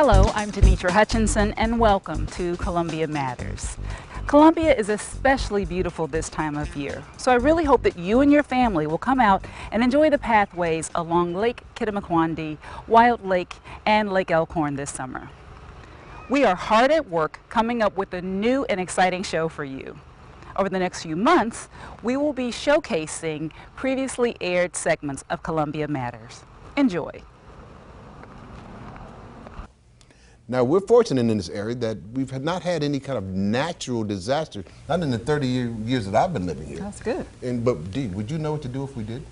Hello, I'm Demetra Hutchinson and welcome to Columbia Matters. Columbia is especially beautiful this time of year, so I really hope that you and your family will come out and enjoy the pathways along Lake Kittamaquondee, Wild Lake, and Lake Elkhorn this summer. We are hard at work coming up with a new and exciting show for you. Over the next few months, we will be showcasing previously aired segments of Columbia Matters. Enjoy. Now, we're fortunate in this area that we've not had any kind of natural disaster, not in the 30 years that I've been living here. That's good. But Dee, would you know what to do if we did?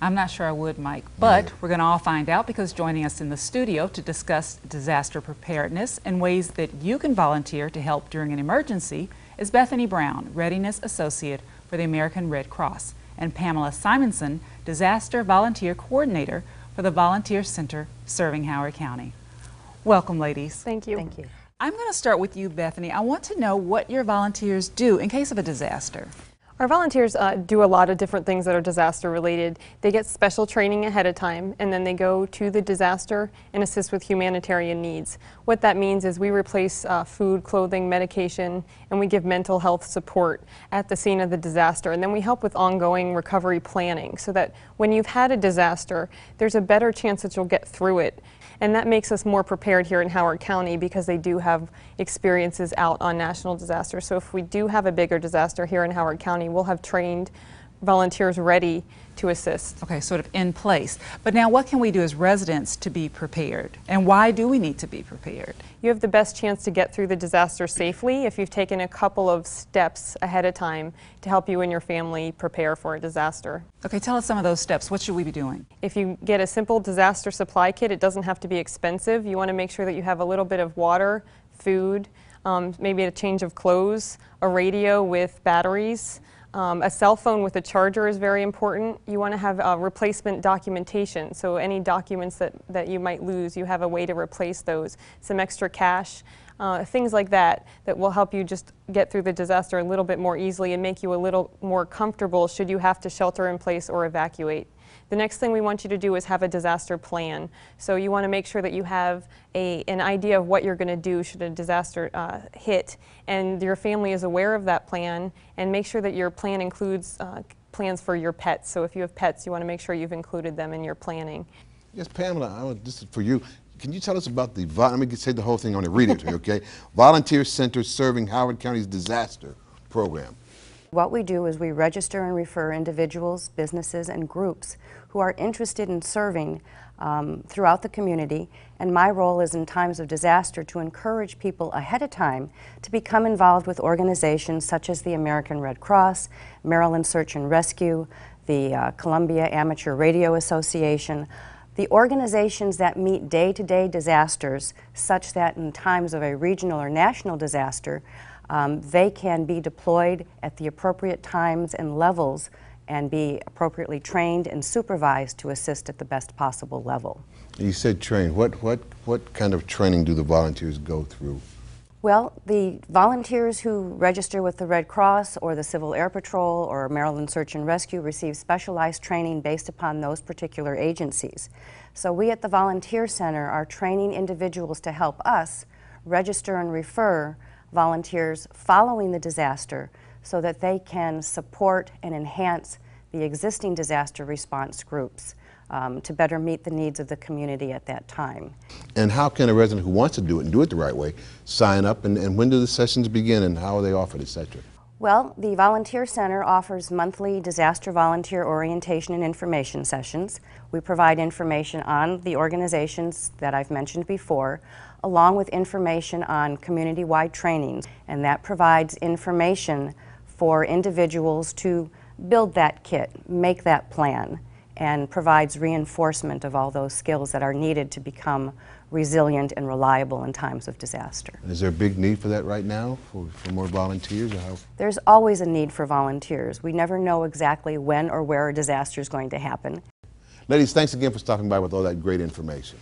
I'm not sure I would, Mike, but we're going to all find out, because joining us in the studio to discuss disaster preparedness and ways that you can volunteer to help during an emergency is Bethany Brown, Readiness Associate for the American Red Cross, and Pamela Simonson, Disaster Volunteer Coordinator for the Volunteer Center serving Howard County. Welcome, ladies. Thank you. Thank you. I'm going to start with you, Bethany. I want to know what your volunteers do in case of a disaster. Our volunteers do a lot of different things that are disaster related. They get special training ahead of time, and then they go to the disaster and assist with humanitarian needs. What that means is we replace food, clothing, medication, and we give mental health support at the scene of the disaster. And then we help with ongoing recovery planning so that when you've had a disaster, there's a better chance that you'll get through it. And that makes us more prepared here in Howard County because they do have experiences out on national disasters. So if we do have a bigger disaster here in Howard County, we'll have trained volunteers ready to assist. Okay, sort of in place. But now what can we do as residents to be prepared? And why do we need to be prepared? You have the best chance to get through the disaster safely if you've taken a couple of steps ahead of time to help you and your family prepare for a disaster. Okay, tell us some of those steps. What should we be doing? If you get a simple disaster supply kit, it doesn't have to be expensive. You want to make sure that you have a little bit of water, food, maybe a change of clothes, a radio with batteries. A cell phone with a charger is very important. You want to have replacement documentation, so any documents that you might lose, you have a way to replace those. Some extra cash, things like that will help you just get through the disaster a little bit more easily and make you a little more comfortable should you have to shelter in place or evacuate. The next thing we want you to do is have a disaster plan. So you want to make sure that you have an idea of what you're going to do should a disaster hit, and your family is aware of that plan, and make sure that your plan includes plans for your pets. So if you have pets, you want to make sure you've included them in your planning. Yes, Pamela, this is for you. Can you tell us about the, let me say the whole thing, I want to read it to you, okay? Volunteer Center Serving Howard County's Disaster Program. What we do is we register and refer individuals, businesses, and groups who are interested in serving throughout the community, and my role is in times of disaster to encourage people ahead of time to become involved with organizations such as the American Red Cross, Maryland Search and Rescue, the Columbia Amateur Radio Association, the organizations that meet day-to-day disasters such that in times of a regional or national disaster, they can be deployed at the appropriate times and levels and be appropriately trained and supervised to assist at the best possible level. You said train. What kind of training do the volunteers go through? Well, the volunteers who register with the Red Cross or the Civil Air Patrol or Maryland Search and Rescue receive specialized training based upon those particular agencies. So we at the Volunteer Center are training individuals to help us register and refer volunteers following the disaster so that they can support and enhance the existing disaster response groups to better meet the needs of the community at that time. And how can a resident who wants to do it and do it the right way sign up, and when do the sessions begin and how are they offered, etc.? Well, the Volunteer Center offers monthly disaster volunteer orientation and information sessions. We provide information on the organizations that I've mentioned before, along with information on community-wide trainings, and that provides information for individuals to build that kit, make that plan, and provides reinforcement of all those skills that are needed to become resilient and reliable in times of disaster. Is there a big need for that right now, for more volunteers? Or how? There's always a need for volunteers. We never know exactly when or where a disaster is going to happen. Ladies, thanks again for stopping by with all that great information.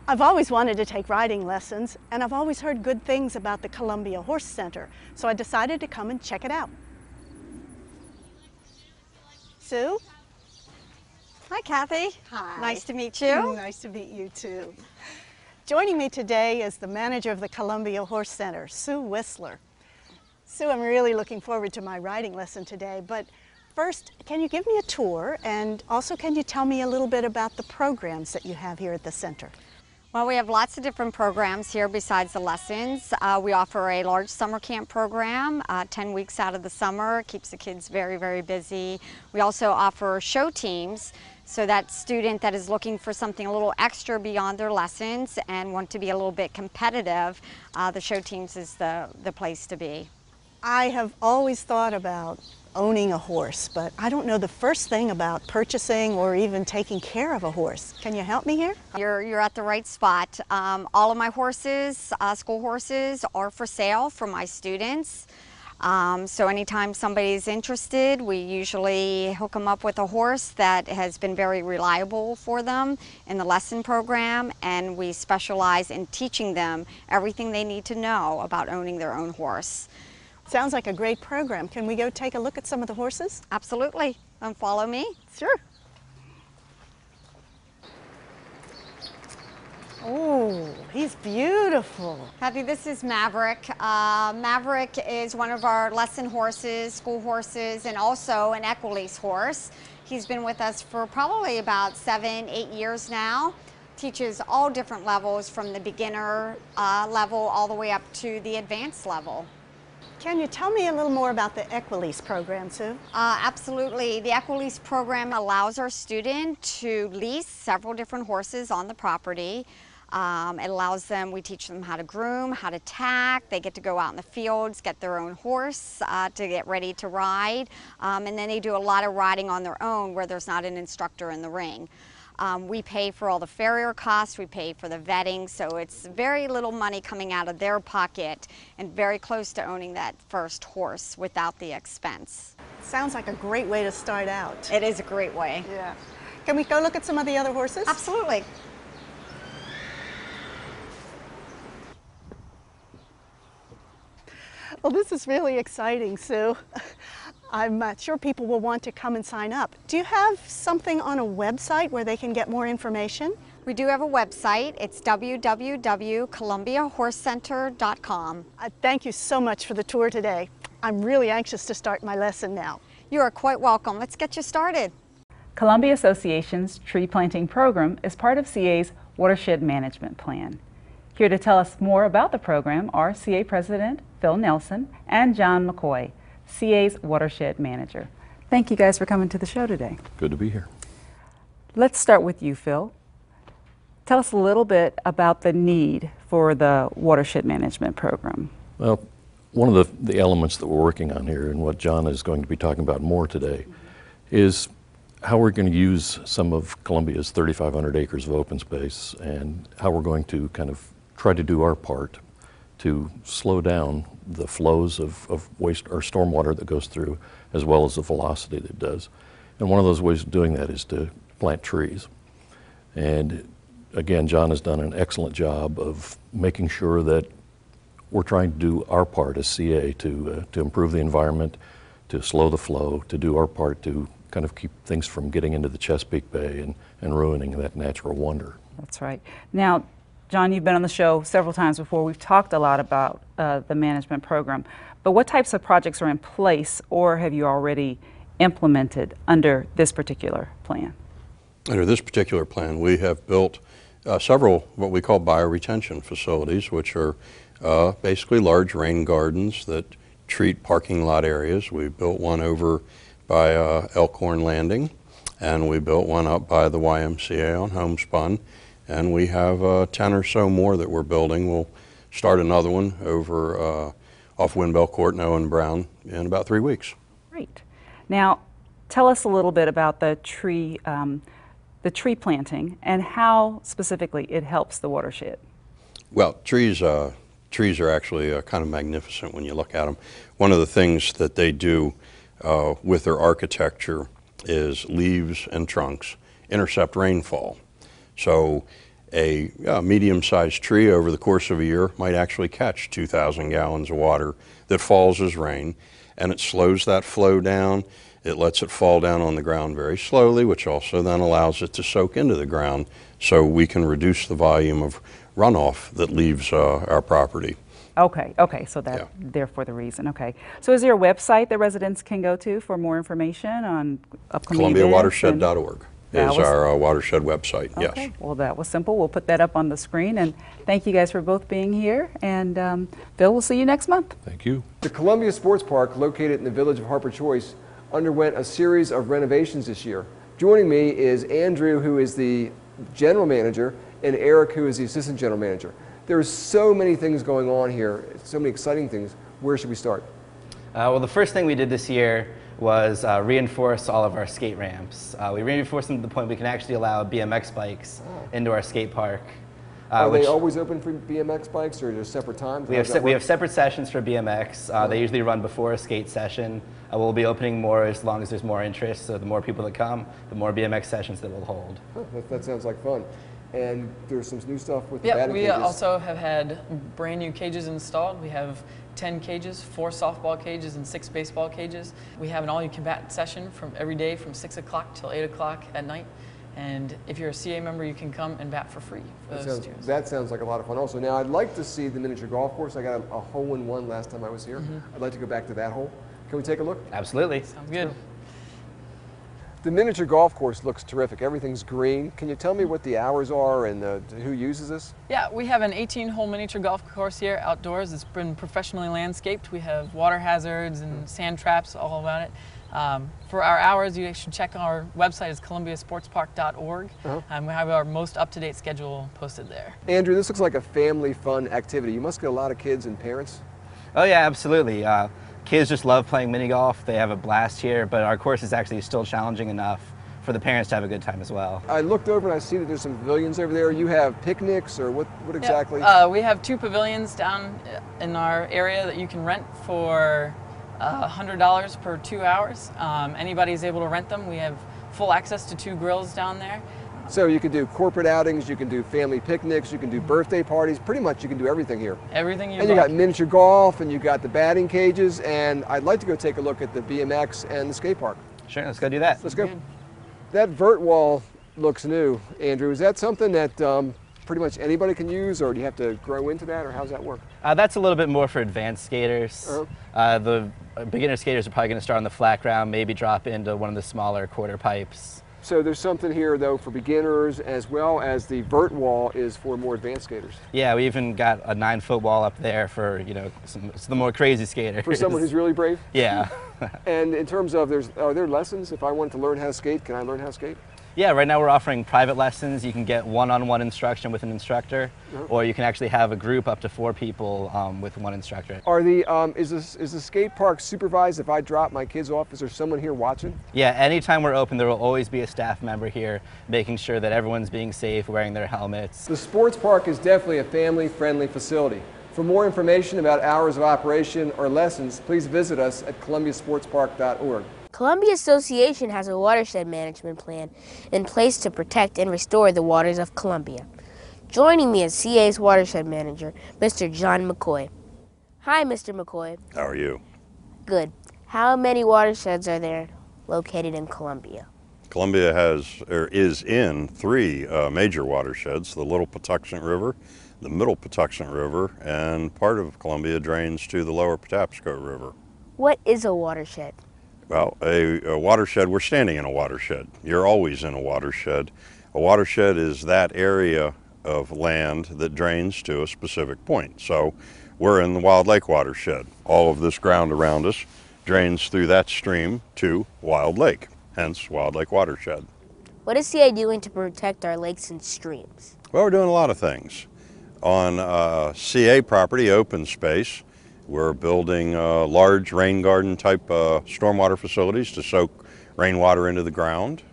I've always wanted to take riding lessons, and I've always heard good things about the Columbia Horse Center, so I decided to come and check it out. Sue? Hi, Kathy. Hi. Nice to meet you. Nice to meet you too. Joining me today is the manager of the Columbia Horse Center, Sue Whistler. Sue, I'm really looking forward to my riding lesson today, but first, can you give me a tour, and also can you tell me a little bit about the programs that you have here at the center? Well, we have lots of different programs here besides the lessons. We offer a large summer camp program, 10 weeks out of the summer. It keeps the kids very, very busy. We also offer show teams, so that student that is looking for something a little extra beyond their lessons and want to be a little bit competitive, the show teams is the place to be. I have always thought about owning a horse, but I don't know the first thing about purchasing or even taking care of a horse. Can you help me here? You're at the right spot. All of my horses, school horses, are for sale for my students. So anytime somebody's interested, we usually hook them up with a horse that has been very reliable for them in the lesson program, and we specialize in teaching them everything they need to know about owning their own horse. Sounds like a great program. Can we go take a look at some of the horses? Absolutely. Follow me. Sure. Oh, he's beautiful. Kathy, this is Maverick. Maverick is one of our lesson horses, school horses, and also an equilease horse. He's been with us for probably about 7-8 years now. Teaches all different levels, from the beginner level all the way up to the advanced level. Can you tell me a little more about the equilease program, Sue? Absolutely. The equilease program allows our student to lease several different horses on the property. It allows them, we teach them how to groom, how to tack. They get to go out in the fields, get their own horse to get ready to ride. And then they do a lot of riding on their own where there's not an instructor in the ring. We pay for all the farrier costs, we pay for the vetting, so it's very little money coming out of their pocket and very close to owning that first horse without the expense. Sounds like a great way to start out. It is a great way. Yeah. Can we go look at some of the other horses? Absolutely. Well, this is really exciting, Sue. I'm sure people will want to come and sign up. Do you have something on a website where they can get more information? We do have a website. It's www.columbiahorsecenter.com. Thank you so much for the tour today. I'm really anxious to start my lesson now. You are quite welcome. Let's get you started. Columbia Association's tree planting program is part of CA's Watershed Management Plan. Here to tell us more about the program are CA President Phil Nelson and John McCoy, CA's Watershed Manager. Thank you guys for coming to the show today. Good to be here. Let's start with you, Phil. Tell us a little bit about the need for the Watershed Management Program. Well, one of the elements that we're working on here, and what John is going to be talking about more today, is how we're going to use some of Columbia's 3,500 acres of open space, and how we're going to kind of try to do our part to slow down the flows of waste or stormwater that goes through, as well as the velocity that it does. And one of those ways of doing that is to plant trees. And again, John has done an excellent job of making sure that we're trying to do our part as CA to improve the environment, to slow the flow, to do our part to kind of keep things from getting into the Chesapeake Bay and ruining that natural wonder. That's right. Now, John, you've been on the show several times before. We've talked a lot about the management program, but what types of projects are in place or have you already implemented under this particular plan? Under this particular plan, we have built several what we call bioretention facilities, which are basically large rain gardens that treat parking lot areas. We built one over by Elkhorn Landing, and we built one up by the YMCA on Homespun. And we have 10 or so more that we're building. We'll start another one over off Windbell Court and Owen Brown in about 3 weeks. Great. Now, tell us a little bit about the tree planting and how specifically it helps the watershed. Well, trees are actually kind of magnificent when you look at them. One of the things that they do with their architecture is leaves and trunks intercept rainfall. So a medium-sized tree over the course of a year might actually catch 2,000 gallons of water that falls as rain, and it slows that flow down, It lets it fall down on the ground very slowly, which also then allows it to soak into the ground so we can reduce the volume of runoff that leaves our property. Okay, so that, therefore the reason, okay. So is there a website that residents can go to for more information on upcoming events? ColumbiaWatershed.org is our watershed website, yes. Okay, well that was simple. We'll put that up on the screen, and thank you guys for both being here, and Bill, we'll see you next month. Thank you. The Columbia Sports Park, located in the village of Harper Choice, underwent a series of renovations this year. Joining me is Andrew, who is the general manager, and Eric, who is the assistant general manager. There's so many things going on here, so many exciting things. Where should we start? Well, the first thing we did this year was reinforce all of our skate ramps. We reinforced them to the point we can actually allow BMX bikes into our skate park. Are they always open for BMX bikes, or are there separate times? We have separate sessions for BMX. They usually run before a skate session. We'll be opening more as long as there's more interest, so the more people that come, the more BMX sessions that we'll hold. That sounds like fun. And there's some new stuff with the batting cages. We also have had brand new cages installed. We have 10 cages, 4 softball cages, and 6 baseball cages. We have an all-you-can-bat session from every day from 6 o'clock till 8 o'clock at night. And if you're a CA member, you can come and bat for free for those students. That sounds like a lot of fun. Also, now I'd like to see the miniature golf course. I got a hole-in-one last time I was here. I'd like to go back to that hole. Can we take a look? Absolutely. Sounds good. Sure. The miniature golf course looks terrific. Everything's green. Can you tell me what the hours are and who uses this? Yeah, we have an 18-hole miniature golf course here outdoors. It's been professionally landscaped. We have water hazards and sand traps all about it. For our hours, you should check our website. It's ColumbiaSportsPark.org. We have our most up-to-date schedule posted there. Andrew, this looks like a family fun activity. You must get a lot of kids and parents. Oh yeah, absolutely. Kids just love playing mini golf. They have a blast here, but our course is actually still challenging enough for the parents to have a good time as well. I looked over and I see that there's some pavilions over there. You have picnics, or what exactly? We have 2 pavilions down in our area that you can rent for $100 per 2 hours. Anybody's able to rent them. We have full access to 2 grills down there. So you can do corporate outings, you can do family picnics, you can do birthday parties. Pretty much you can do everything here. Everything you And you got miniature golf, and you got the batting cages, and I'd like to go take a look at the BMX and the skate park. Sure, let's go do that. Let's go. That vert wall looks new, Andrew. Is that something that pretty much anybody can use, or do you have to grow into that, or how's that work? That's a little bit more for advanced skaters. The beginner skaters are probably going to start on the flat ground, maybe drop into one of the smaller quarter pipes. So there's something here, though, for beginners, as well as the vert wall is for more advanced skaters. Yeah, we even got a 9-foot wall up there for, some the more crazy skaters. For someone who's really brave? Yeah. And in terms of, are there lessons? If I wanted to learn how to skate, can I learn how to skate? Yeah, right now we're offering private lessons. You can get one-on-one instruction with an instructor, or you can actually have a group up to 4 people with one instructor. Are the is the skate park supervised? If I drop my kids off, is there someone here watching? Yeah, anytime we're open, there will always be a staff member here making sure that everyone's being safe, wearing their helmets. The sports park is definitely a family-friendly facility. For more information about hours of operation or lessons, please visit us at ColumbiaSportsPark.org. Columbia Association has a watershed management plan in place to protect and restore the waters of Columbia. Joining me as CA's watershed manager, Mr. John McCoy. Hi, Mr. McCoy. How are you? Good. How many watersheds are there located in Columbia? Columbia is in 3 major watersheds: the Little Patuxent River, the Middle Patuxent River, and part of Columbia drains to the Lower Patapsco River. What is a watershed? Well, a watershed, we're standing in a watershed. You're always in a watershed. A watershed is that area of land that drains to a specific point. So we're in the Wild Lake watershed. All of this ground around us drains through that stream to Wild Lake, hence Wild Lake watershed. What is CA doing to protect our lakes and streams? Well, we're doing a lot of things. On CA property, open space, we're building large rain garden type stormwater facilities to soak rainwater into the ground,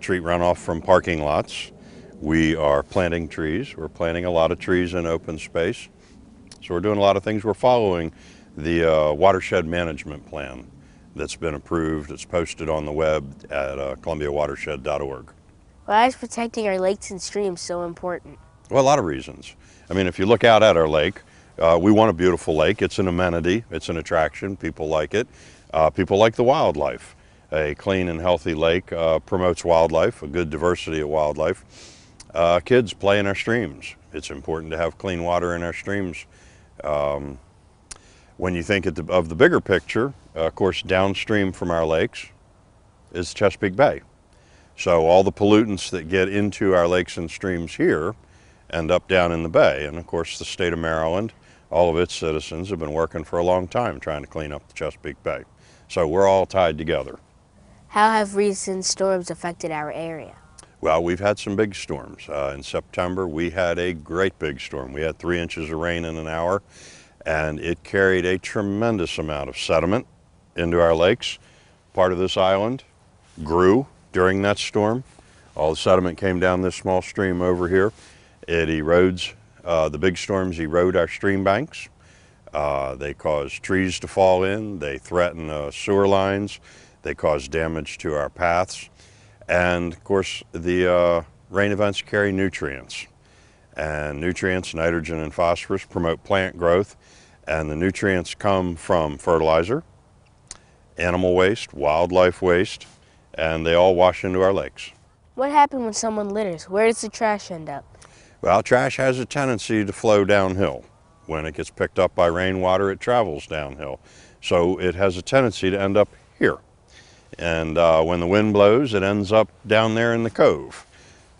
treat runoff from parking lots. We are planting trees. We're planting a lot of trees in open space. So we're doing a lot of things. We're following the watershed management plan that's been approved. It's posted on the web at ColumbiaWatershed.org. Why is protecting our lakes and streams so important? Well, a lot of reasons. I mean, if you look out at our lake, we want a beautiful lake. It's an amenity. It's an attraction. People like it. People like the wildlife. A clean and healthy lake promotes wildlife, a good diversity of wildlife. Kids play in our streams. It's important to have clean water in our streams. When you think of the bigger picture, of course, downstream from our lakes is Chesapeake Bay. So all the pollutants that get into our lakes and streams here end up down in the bay. And of course, the state of Maryland, all of its citizens have been working for a long time trying to clean up the Chesapeake Bay. So we're all tied together. How have recent storms affected our area? Well, we've had some big storms. In September, we had a great big storm. We had 3 inches of rain in an hour, and it carried a tremendous amount of sediment into our lakes. Part of this island grew during that storm. All the sediment came down this small stream over here. It erodes, the big storms erode our stream banks. They cause trees to fall in. They threaten sewer lines. They cause damage to our paths. And of course, the rain events carry nutrients. And nutrients, nitrogen and phosphorus, promote plant growth. And the nutrients come from fertilizer, animal waste, wildlife waste, and they all wash into our lakes. What happens when someone litters? Where does the trash end up? Well, trash has a tendency to flow downhill. When it gets picked up by rainwater, it travels downhill. So it has a tendency to end up here. And when the wind blows, it ends up down there in the cove.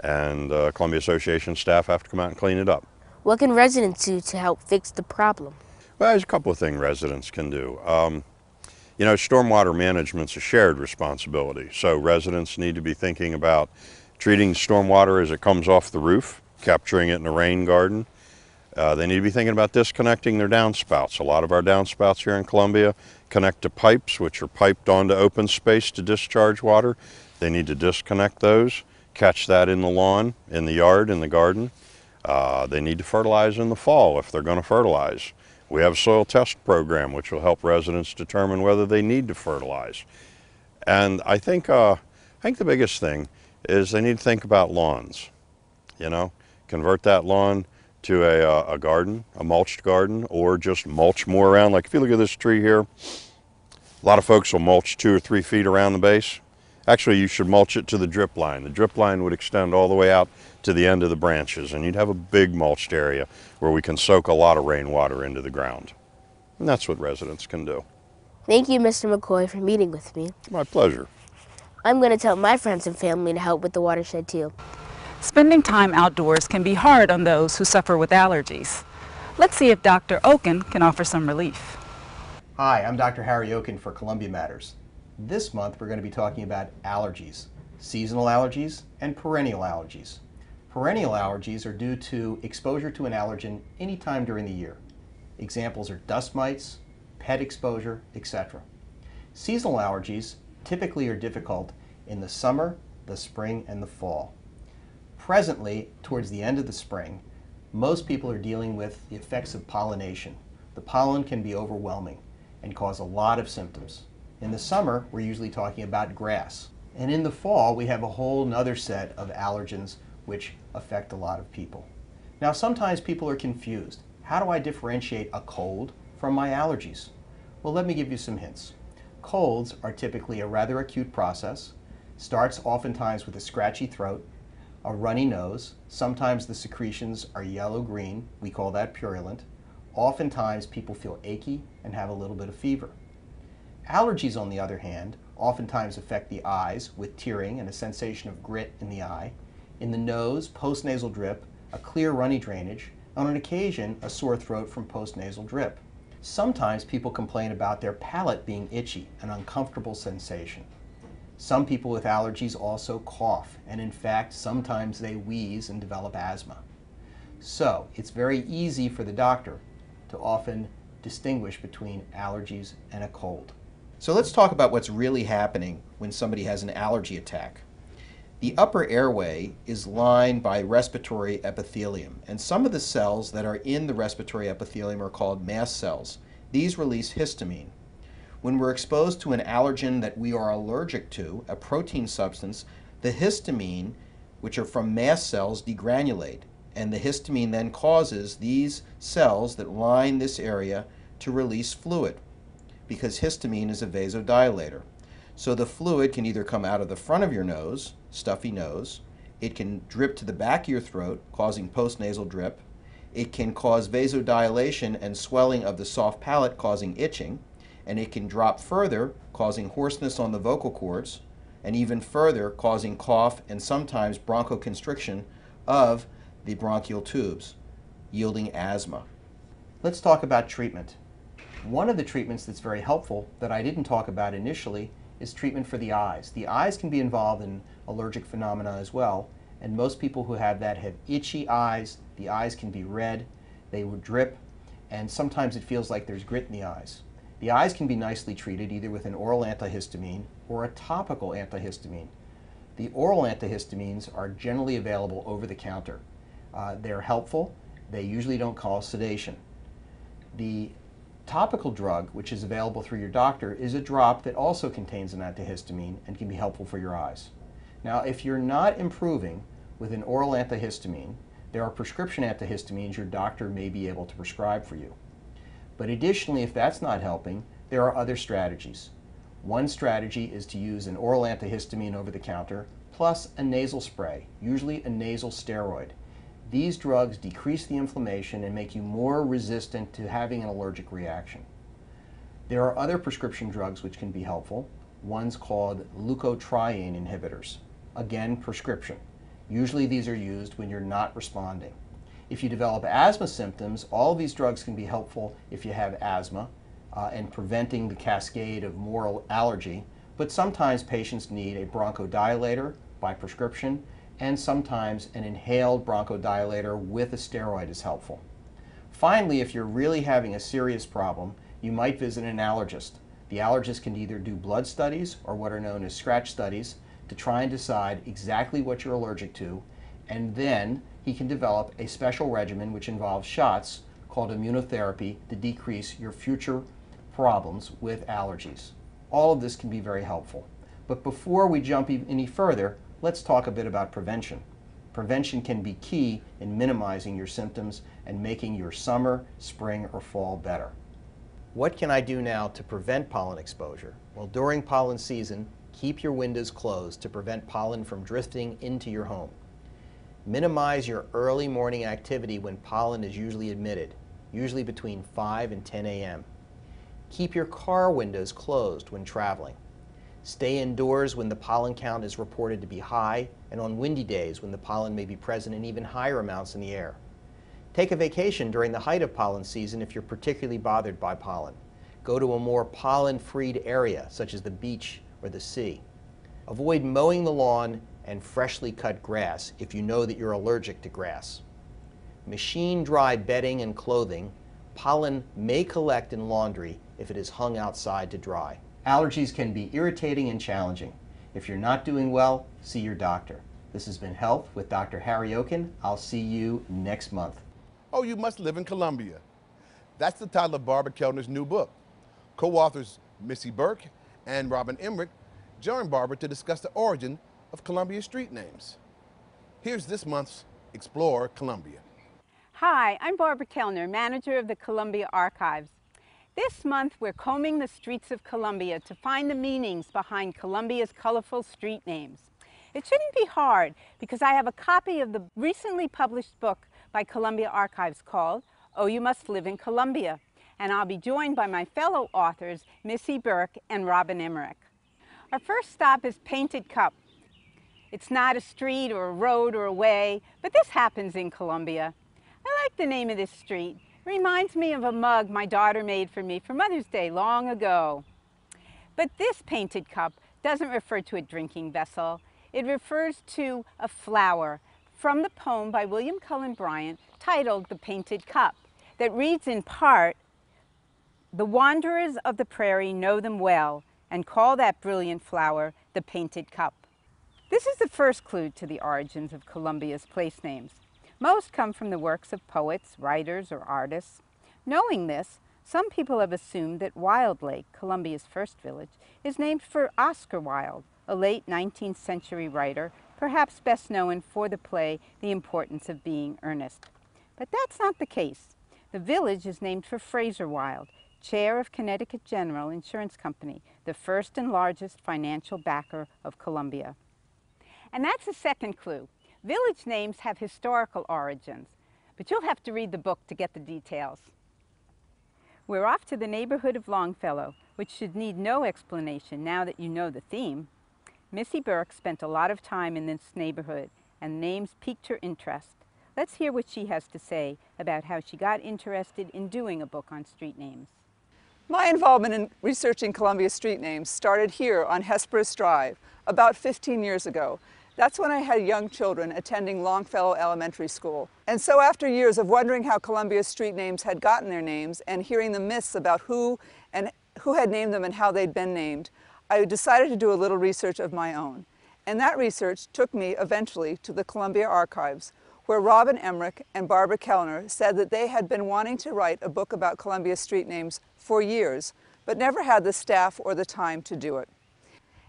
And Columbia Association staff have to come out and clean it up. What can residents do to help fix the problem? Well, there's a couple of things residents can do. You know, stormwater management's a shared responsibility, so residents need to be thinking about treating stormwater as it comes off the roof, capturing it in a rain garden. They need to be thinking about disconnecting their downspouts. A lot of our downspouts here in Columbia connect to pipes, which are piped onto open space to discharge water. They need to disconnect those, catch that in the lawn, in the yard, in the garden. They need to fertilize in the fall if they're going to fertilize. We have a soil test program which will help residents determine whether they need to fertilize. And I think the biggest thing is they need to think about lawns. You know, convert that lawn to a garden, a mulched garden, or just mulch more around. Like if you look at this tree here, a lot of folks will mulch 2 or 3 feet around the base. Actually, you should mulch it to the drip line. The drip line would extend all the way out to the end of the branches, and you'd have a big mulched area where we can soak a lot of rainwater into the ground. And that's what residents can do. Thank you, Mr. McCoy, for meeting with me. My pleasure. I'm going to tell my friends and family to help with the watershed too. Spending time outdoors can be hard on those who suffer with allergies. Let's see if Dr. Oken can offer some relief. Hi, I'm Dr. Harry Oken for Columbia Matters. This month we're going to be talking about allergies, seasonal allergies and perennial allergies. Perennial allergies are due to exposure to an allergen anytime during the year. Examples are dust mites, pet exposure, etc. Seasonal allergies typically are difficult in the summer, the spring, and the fall. Presently, towards the end of the spring, most people are dealing with the effects of pollination. The pollen can be overwhelming and cause a lot of symptoms. In the summer, we're usually talking about grass. And in the fall, we have a whole nother set of allergens which affect a lot of people. Now, sometimes people are confused. How do I differentiate a cold from my allergies? Well, let me give you some hints. Colds are typically a rather acute process, starts oftentimes with a scratchy throat, a runny nose. Sometimes the secretions are yellow-green. We call that purulent. Oftentimes people feel achy and have a little bit of fever. Allergies, on the other hand, oftentimes affect the eyes with tearing and a sensation of grit in the eye. In the nose, postnasal drip, a clear runny drainage, and on occasion, a sore throat from postnasal drip. Sometimes people complain about their palate being itchy, an uncomfortable sensation. Some people with allergies also cough, and in fact, sometimes they wheeze and develop asthma. So, it's very easy for the doctor to often distinguish between allergies and a cold. So let's talk about what's really happening when somebody has an allergy attack. The upper airway is lined by respiratory epithelium, and some of the cells that are in the respiratory epithelium are called mast cells. These release histamine. When we're exposed to an allergen that we are allergic to, a protein substance, the histamine, which are from mast cells, degranulate, and the histamine then causes these cells that line this area to release fluid. because histamine is a vasodilator. So the fluid can either come out of the front of your nose, stuffy nose, it can drip to the back of your throat, causing postnasal drip, it can cause vasodilation and swelling of the soft palate, causing itching, and it can drop further, causing hoarseness on the vocal cords, and even further, causing cough and sometimes bronchoconstriction of the bronchial tubes, yielding asthma. Let's talk about treatment. One of the treatments that's very helpful that I didn't talk about initially is treatment for the eyes. The eyes can be involved in allergic phenomena as well, and most people who have that have itchy eyes. The eyes can be red, they would drip, and sometimes it feels like there's grit in the eyes. The eyes can be nicely treated either with an oral antihistamine or a topical antihistamine. The oral antihistamines are generally available over the counter. They're helpful. They usually don't cause sedation. The topical drug, which is available through your doctor, is a drop that also contains an antihistamine and can be helpful for your eyes. Now, if you're not improving with an oral antihistamine, there are prescription antihistamines your doctor may be able to prescribe for you. But additionally, if that's not helping, there are other strategies. One strategy is to use an oral antihistamine over the counter plus a nasal spray, usually a nasal steroid. These drugs decrease the inflammation and make you more resistant to having an allergic reaction. There are other prescription drugs which can be helpful. One's called leukotriene inhibitors. Again, prescription. Usually these are used when you're not responding. If you develop asthma symptoms, all of these drugs can be helpful if you have asthma and preventing the cascade of more allergy, but sometimes patients need a bronchodilator by prescription, and sometimes an inhaled bronchodilator with a steroid is helpful. Finally, if you're really having a serious problem, you might visit an allergist. The allergist can either do blood studies or what are known as scratch studies to try and decide exactly what you're allergic to, and then he can develop a special regimen which involves shots called immunotherapy to decrease your future problems with allergies. All of this can be very helpful. But before we jump any further, let's talk a bit about prevention. Prevention can be key in minimizing your symptoms and making your summer, spring, or fall better. What can I do now to prevent pollen exposure? Well, during pollen season, keep your windows closed to prevent pollen from drifting into your home. Minimize your early morning activity when pollen is usually emitted, usually between 5 and 10 a.m. Keep your car windows closed when traveling. Stay indoors when the pollen count is reported to be high and on windy days when the pollen may be present in even higher amounts in the air. Take a vacation during the height of pollen season if you're particularly bothered by pollen. Go to a more pollen-freed area, such as the beach or the sea. Avoid mowing the lawn and freshly cut grass if you know that you're allergic to grass. Machine-dry bedding and clothing. Pollen may collect in laundry if it is hung outside to dry. Allergies can be irritating and challenging. If you're not doing well, see your doctor. This has been Health with Dr. Harry Oken. I'll see you next month. Oh, you must live in Columbia. That's the title of Barbara Kellner's new book. Co-authors Missy Burke and Robin Emmerich joined Barbara to discuss the origin of Columbia street names. Here's this month's Explore Columbia. Hi, I'm Barbara Kellner, manager of the Columbia Archives. This month we're combing the streets of Columbia to find the meanings behind Columbia's colorful street names. It shouldn't be hard because I have a copy of the recently published book by Columbia Archives called Oh, You Must Live in Columbia, and I'll be joined by my fellow authors Missy Burke and Robin Emmerich. Our first stop is Painted Cup. It's not a street or a road or a way, but this happens in Columbia. I like the name of this street. It reminds me of a mug my daughter made for me for Mother's Day long ago. But this painted cup doesn't refer to a drinking vessel. It refers to a flower from the poem by William Cullen Bryant titled The Painted Cup that reads in part, "The wanderers of the prairie know them well and call that brilliant flower the painted cup." This is the first clue to the origins of Columbia's place names. Most come from the works of poets, writers, or artists. Knowing this, some people have assumed that Wild Lake, Columbia's first village, is named for Oscar Wilde, a late 19th century writer, perhaps best known for the play The Importance of Being Earnest. But that's not the case. The village is named for Fraser Wilde, chair of Connecticut General Insurance Company, the first and largest financial backer of Columbia. And that's the second clue. Village names have historical origins, but you'll have to read the book to get the details. We're off to the neighborhood of Longfellow, which should need no explanation now that you know the theme. Missy Burke spent a lot of time in this neighborhood, and names piqued her interest. Let's hear what she has to say about how she got interested in doing a book on street names. My involvement in researching Columbia street names started here on Hesperus Drive about 15 years ago. That's when I had young children attending Longfellow Elementary School. And so after years of wondering how Columbia street names had gotten their names and hearing the myths about who had named them and how they'd been named, I decided to do a little research of my own. And that research took me eventually to the Columbia Archives, where Robin Emmerich and Barbara Kellner said that they had been wanting to write a book about Columbia street names for years, but never had the staff or the time to do it.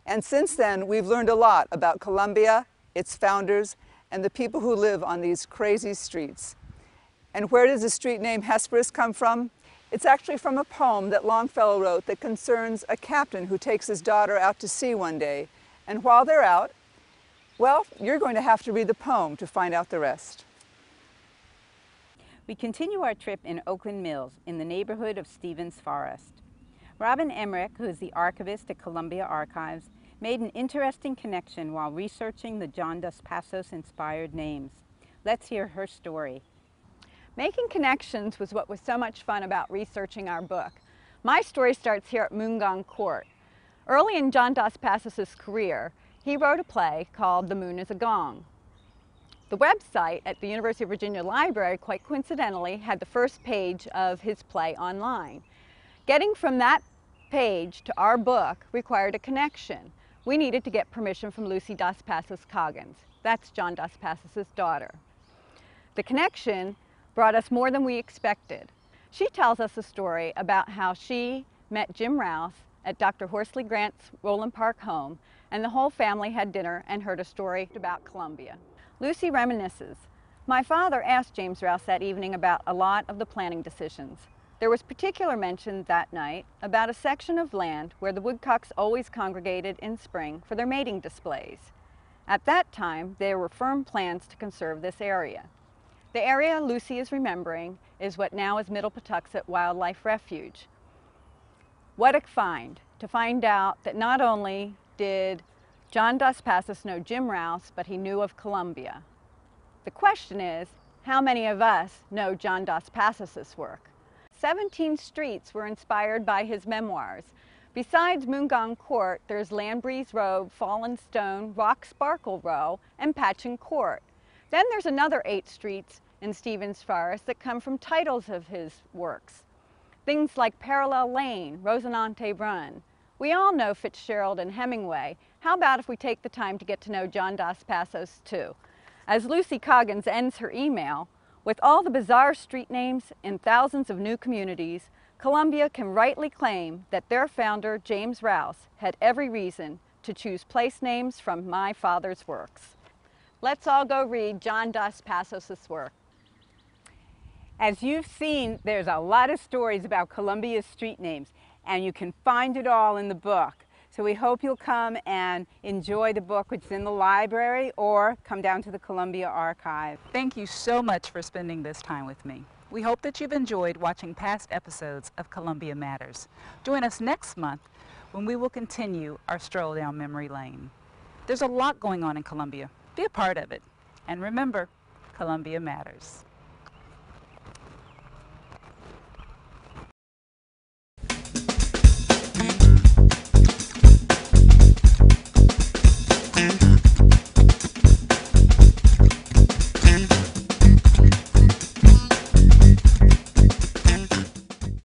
And since then, we've learned a lot about Columbia, its founders, and the people who live on these crazy streets. And where does the street name Hesperus come from? It's actually from a poem that Longfellow wrote that concerns a captain who takes his daughter out to sea one day. And while they're out, well, you're going to have to read the poem to find out the rest. We continue our trip in Oakland Mills in the neighborhood of Stevens Forest. Robin Emmerich, who is the archivist at Columbia Archives, made an interesting connection while researching the John Dos Passos-inspired names. Let's hear her story. Making connections was what was so much fun about researching our book. My story starts here at Moongong Court. Early in John Dos Passos' career, he wrote a play called The Moon is a Gong. The website at the University of Virginia Library, quite coincidentally, had the first page of his play online. Getting from that page to our book required a connection. We needed to get permission from Lucy Dos Passos-Coggins. That's John Dos Passos' daughter. The connection brought us more than we expected. She tells us a story about how she met Jim Rouse at Dr. Horsley Grant's Roland Park home, and the whole family had dinner and heard a story about Columbia. Lucy reminisces, "My father asked James Rouse that evening about a lot of the planning decisions. There was particular mention that night about a section of land where the woodcocks always congregated in spring for their mating displays. At that time, there were firm plans to conserve this area. The area Lucy is remembering is what now is Middle Patuxent Wildlife Refuge. What a find, to find out that not only did John Dos Passos know Jim Rouse, but he knew of Columbia. The question is, how many of us know John Dos Passos' work? 17 streets were inspired by his memoirs. Besides Moongong Court, there's Landbreeze Road, Fallen Stone, Rock Sparkle Row, and Patchen Court. Then there's another 8 streets in Stevens Forest that come from titles of his works. Things like Parallel Lane, Rosinante Run. We all know Fitzgerald and Hemingway. How about if we take the time to get to know John Dos Passos too? As Lucy Coggins ends her email, with all the bizarre street names in thousands of new communities, Columbia can rightly claim that their founder, James Rouse, had every reason to choose place names from my father's works. Let's all go read John Dos Passos' work. As you've seen, there's a lot of stories about Columbia's street names, and you can find it all in the book. So we hope you'll come and enjoy the book, which is in the library, or come down to the Columbia Archive. Thank you so much for spending this time with me. We hope that you've enjoyed watching past episodes of Columbia Matters. Join us next month when we will continue our stroll down memory lane. There's a lot going on in Columbia. Be a part of it. And remember, Columbia matters.